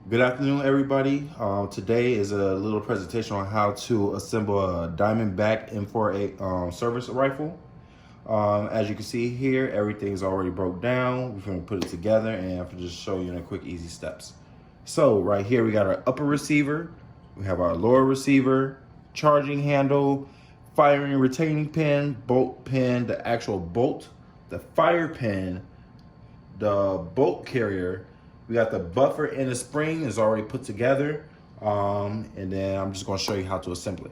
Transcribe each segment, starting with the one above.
Good afternoon, everybody. Today is a little presentation on how to assemble a Diamondback M48 service rifle. As you can see here, everything's already broke down. We're going to put it together and I'm going to just show you in a quick, easy steps. So right here, we got our upper receiver. We have our lower receiver, charging handle, firing retaining pin, bolt pin, the actual bolt, the fire pin, the bolt carrier. We got the buffer and the spring is already put together. And then I'm just gonna show you how to assemble it.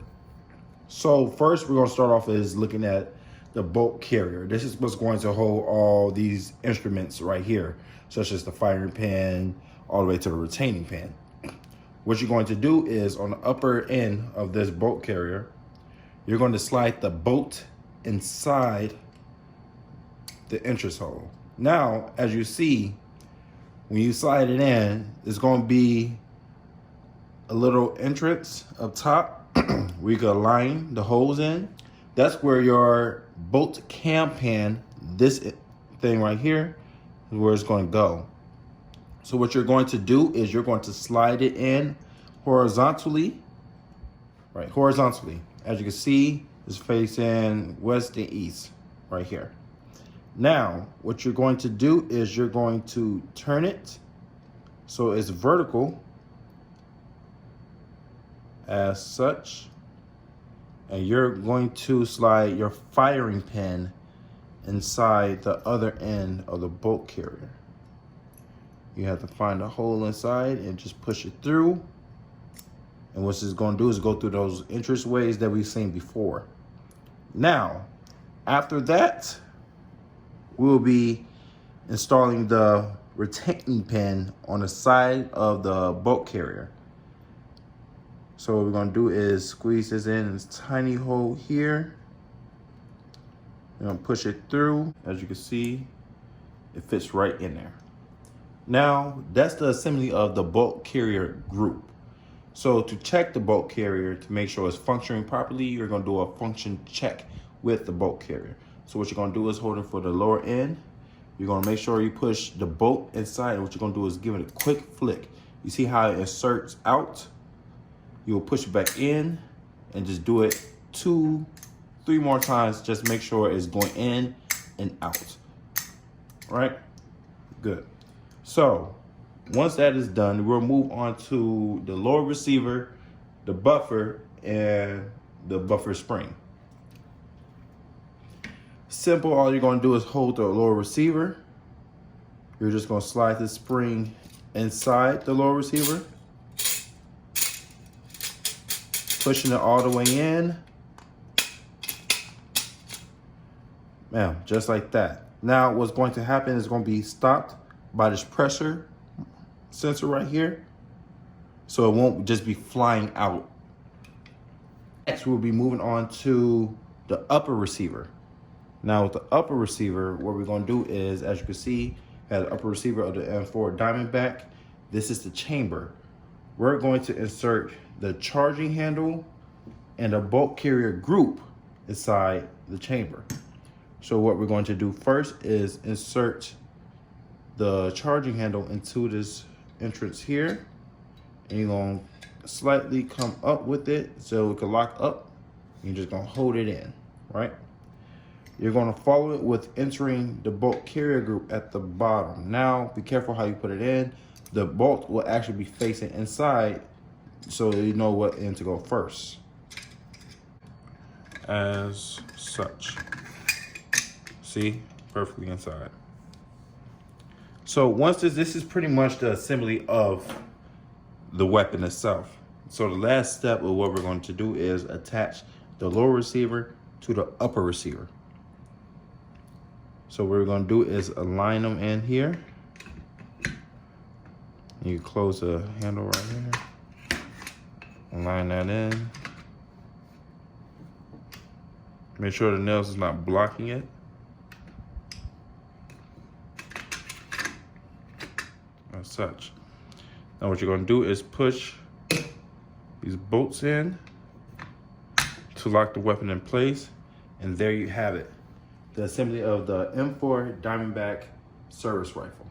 So first we're gonna start off is looking at the bolt carrier. This is what's going to hold all these instruments right here, such as the firing pin, all the way to the retaining pin. What you're going to do is on the upper end of this bolt carrier, you're going to slide the bolt inside the entrance hole. Now, as you see, when you slide it in, there's going to be a little entrance up top where you can align the holes in. That's where your bolt cam pin, this thing right here, is where it's going to go. So what you're going to do is you're going to slide it in horizontally, right? Horizontally. As you can see, it's facing west and east right here. Now, what you're going to do is you're going to turn it so it's vertical as such, and you're going to slide your firing pin inside the other end of the bolt carrier. You have to find a hole inside and just push it through. And what it's going to do is go through those entrance ways that we've seen before. Now, after that, we'll be installing the retaining pin on the side of the bolt carrier. So what we're going to do is squeeze this in this tiny hole here. We're going to push it through. As you can see, it fits right in there. Now, that's the assembly of the bolt carrier group. So to check the bolt carrier to make sure it's functioning properly, you're going to do a function check with the bolt carrier. So what you're going to do is hold it for the lower end. You're going to make sure you push the bolt inside. And what you're going to do is give it a quick flick. You see how it inserts out? You'll push it back in and just do it 2-3 more times. Just make sure it's going in and out. All right? Good. So once that is done, we'll move on to the lower receiver, the buffer, and the buffer spring. Simple, all you're going to do is hold the lower receiver. You're just going to slide the spring inside the lower receiver, pushing it all the way in. Now, just like that. Now, what's going to happen is going to be stopped by this pressure sensor right here, so it won't just be flying out. Next, we'll be moving on to the upper receiver. Now with the upper receiver, what we're going to do is, as you can see, has the upper receiver of the M4 Diamondback. This is the chamber. We're going to insert the charging handle and a bolt carrier group inside the chamber. So what we're going to do first is insert the charging handle into this entrance here, and you're going to slightly come up with it so it can lock up. You're just going to hold it in, right? You're going to follow it with entering the bolt carrier group at the bottom. Now, be careful how you put it in. The bolt will actually be facing inside, so you know what end to go first. As such. See? Perfectly inside. So once this is pretty much the assembly of the weapon itself. So the last step of what we're going to do is attach the lower receiver to the upper receiver. So what we're going to do is align them in here. You close the handle right here. Align that in. Make sure the nails is not blocking it. As such. Now what you're going to do is push these bolts in to lock the weapon in place. And there you have it. The assembly of the M4 Diamondback service rifle.